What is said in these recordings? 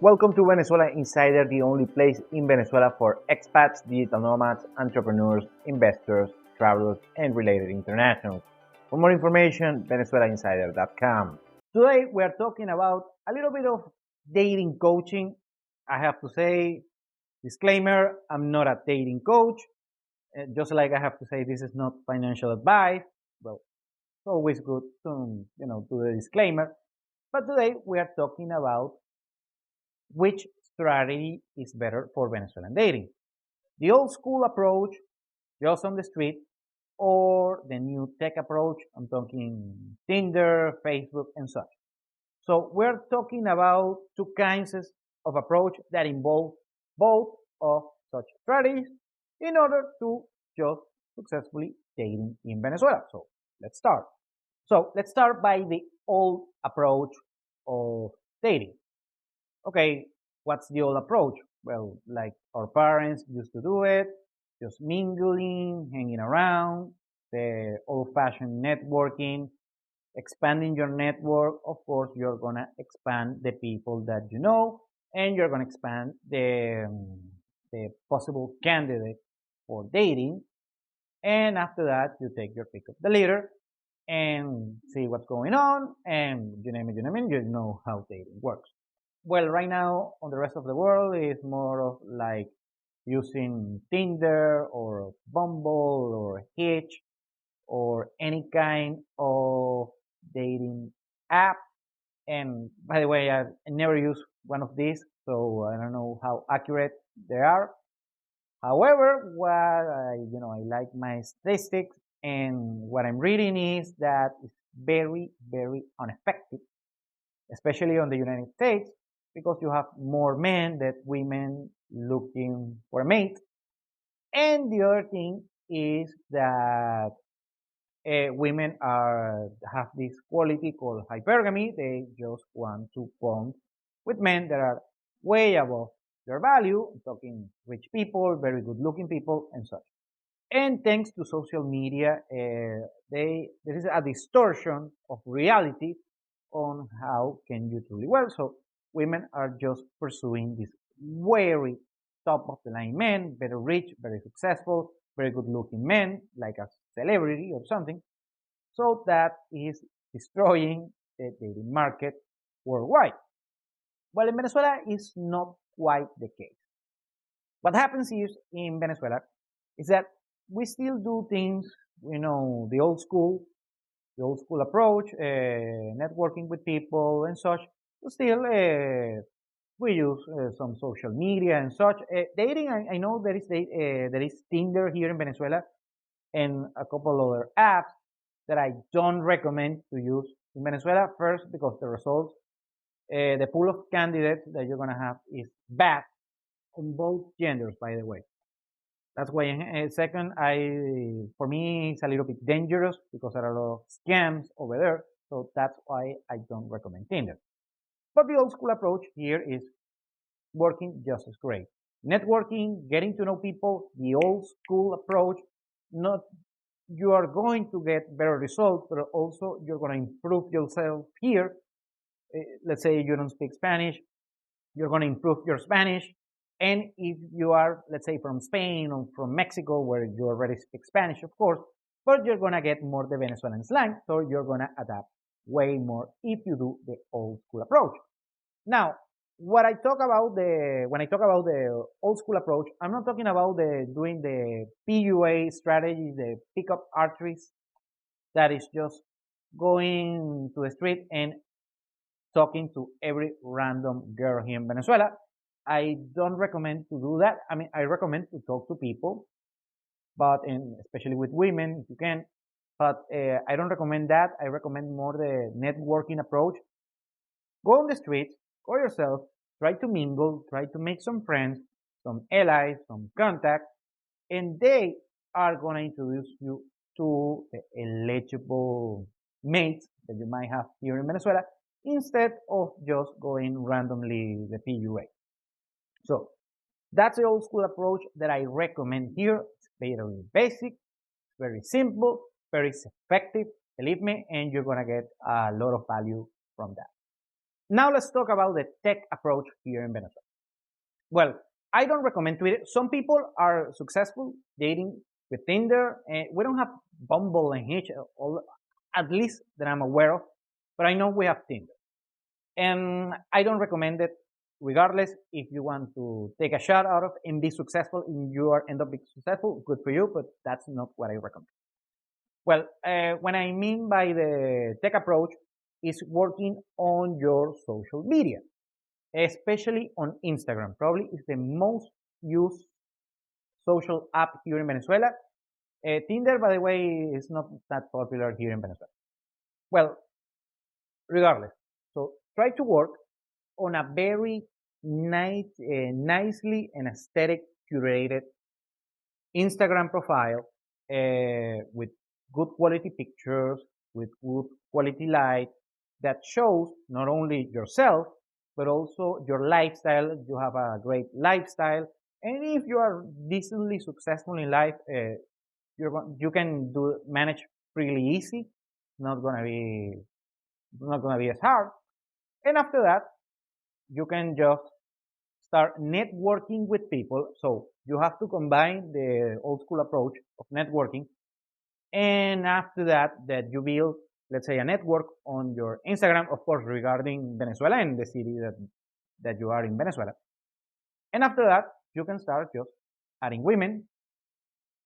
Welcome to Venezuela Insider, the only place in Venezuela for expats, digital nomads, entrepreneurs, investors, travelers, and related internationals. For more information, venezuelainsider.com. Today we are talking about a little bit of dating coaching. I have to say, disclaimer, I'm not a dating coach. Just like I have to say, this is not financial advice. Well, it's always good to, do the disclaimer. But today we are talking about which strategy is better for Venezuelan dating. The old school approach, just on the street, or the new tech approach, I'm talking Tinder, Facebook, and such. So we're talking about two kinds of approach that involve both of such strategies in order to just successfully dating in Venezuela. So let's start. So let's start by the old approach of dating. Okay, what's the old approach? Well, like our parents used to do it, just mingling, hanging around, the old-fashioned networking, expanding your network. Of course, you're gonna expand the people that you know, and you're gonna expand the possible candidate for dating. And after that, you take your pick of the leader and see what's going on, and you know how dating works. Well, right now on the rest of the world is more of like using Tinder or Bumble or Hitch or any kind of dating app. And by the way, I never used one of these, so I don't know how accurate they are. However, what I like my statistics, and what I'm reading is that it's very, very ineffective, especially on the United States, because you have more men than women looking for a mate. And the other thing is that women have this quality called hypergamy. They just want to bond with men that are way above their value. I'm talking rich people, very good looking people, and such. And thanks to social media, there is a distortion of reality on how can you truly well. So women are just pursuing this very top of the line men, very rich, very successful, very good looking men, like a celebrity or something. So that is destroying the dating market worldwide. Well, in Venezuela is not quite the case. What happens is in Venezuela is that we still do things, the old school approach, networking with people and such. Still, we use some social media and such. Dating, I know there is Tinder here in Venezuela and a couple other apps that I don't recommend to use in Venezuela. First, because the results, the pool of candidates that you're gonna have is bad on both genders, by the way. That's why. Second, for me it's a little bit dangerous because there are a lot of scams over there. So that's why I don't recommend Tinder. But the old school approach here is working just as great. Networking, getting to know people, the old school approach, not you are going to get better results, but also you're going to improve yourself here. Let's say you don't speak Spanish, you're going to improve your Spanish. And if you are, let's say, from Spain or from Mexico, where you already speak Spanish, of course, but you're going to get more the Venezuelan slang, so you're going to adapt way more if you do the old school approach. Now, when I talk about the old school approach, I'm not talking about doing the PUA strategy, the pickup arteries, that is just going to the street and talking to every random girl here in Venezuela. I don't recommend to do that. I mean, I recommend to talk to people, but especially with women, if you can. But I don't recommend that. I recommend more the networking approach. Go on the streets, go yourself, try to mingle, try to make some friends, some allies, some contacts, and they are going to introduce you to the eligible mates that you might have here in Venezuela instead of just going randomly the PUA. So that's the old school approach that I recommend here. It's very basic, very simple, very effective, believe me, and you're gonna get a lot of value from that. Now let's talk about the tech approach here in Venezuela. Well, I don't recommend Twitter. Some people are successful dating with Tinder, and we don't have Bumble and Hitch, at least that I'm aware of, but I know we have Tinder. And I don't recommend it regardless. If you want to take a shot out of and be successful and you are end up being successful, good for you, but that's not what I recommend. Well, what I mean by the tech approach is working on your social media, especially on Instagram. Probably is the most used social app here in Venezuela. Tinder, by the way, is not that popular here in Venezuela. Well, regardless, so try to work on a very nicely and aesthetic curated Instagram profile with good quality pictures, with good quality light that shows not only yourself, but also your lifestyle. You have a great lifestyle. And if you are decently successful in life, you can manage pretty easy. Not gonna be as hard. And after that, you can just start networking with people. So you have to combine the old school approach of networking. And after that you build, let's say, a network on your Instagram, of course, regarding Venezuela and the city that you are in Venezuela. And after that, you can start just adding women.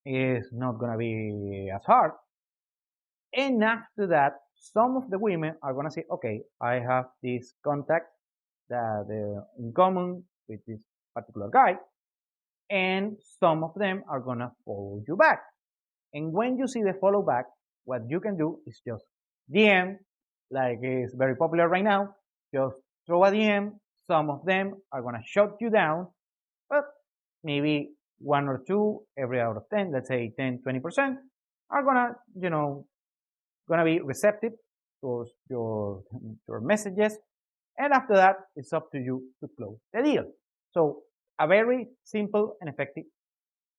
It's not going to be as hard. And after that, some of the women are going to say, okay, I have this contact that in common with this particular guy, and some of them are going to follow you back. And when you see the follow back, what you can do is just DM, like is very popular right now. Just throw a DM. Some of them are going to shut you down, but maybe one or two every out of 10, let's say 10, 20%, are gonna be receptive to your messages. And after that, it's up to you to close the deal. So a very simple and effective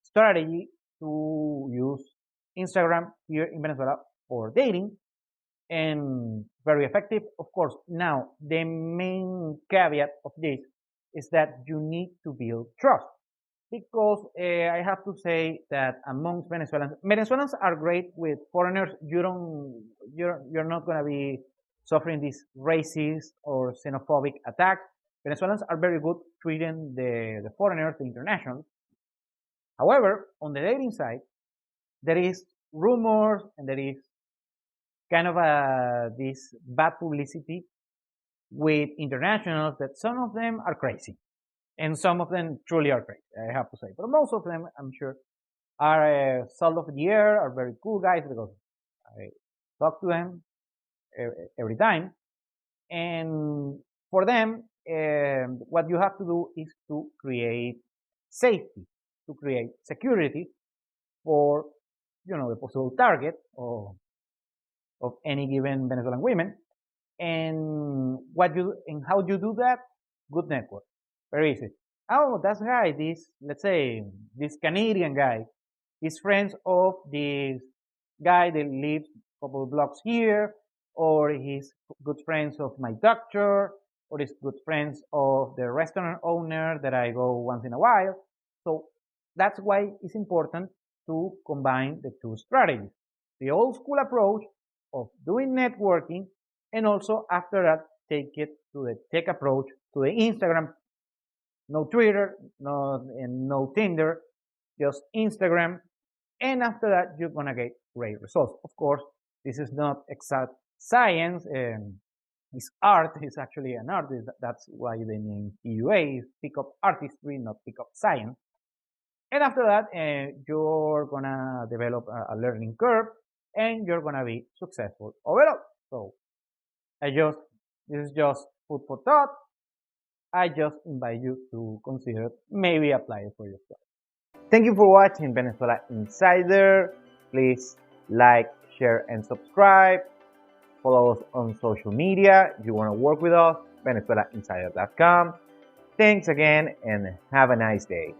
strategy to use Instagram here in Venezuela for dating, and very effective, of course. Now, the main caveat of this is that you need to build trust, because I have to say that amongst Venezuelans are great with foreigners. You're not going to be suffering these racist or xenophobic attacks. Venezuelans are very good treating the foreigners, the internationals. However, on the dating side, there is rumors and there is kind of this bad publicity with internationals that some of them are crazy and some of them truly are crazy, I have to say. But most of them, I'm sure, are salt of the air, are very cool guys, because I talk to them every time. And for them, what you have to do is to create safety, to create security for the possible target of any given Venezuelan women. And how do you do that? Good network. Very easy. Oh, that guy, let's say, this Canadian guy, is friends of this guy that lives a couple of blocks here, or he's good friends of my doctor, or he's good friends of the restaurant owner that I go once in a while. So that's why it's important to combine the two strategies. The old school approach of doing networking, and also after that, take it to the tech approach, to the Instagram. No Twitter, no Tinder, just Instagram. And after that, you're going to get great results. Of course, this is not exact science. It's art. It's actually an art. That's why the name PUA is pick up artistry, not pick up science. And after that, you're going to develop a learning curve, and you're going to be successful overall. So this is just food for thought. I just invite you to consider maybe apply it for yourself. Thank you for watching Venezuela Insider. Please like, share, and subscribe. Follow us on social media. If you want to work with us, VenezuelaInsider.com. Thanks again, and have a nice day.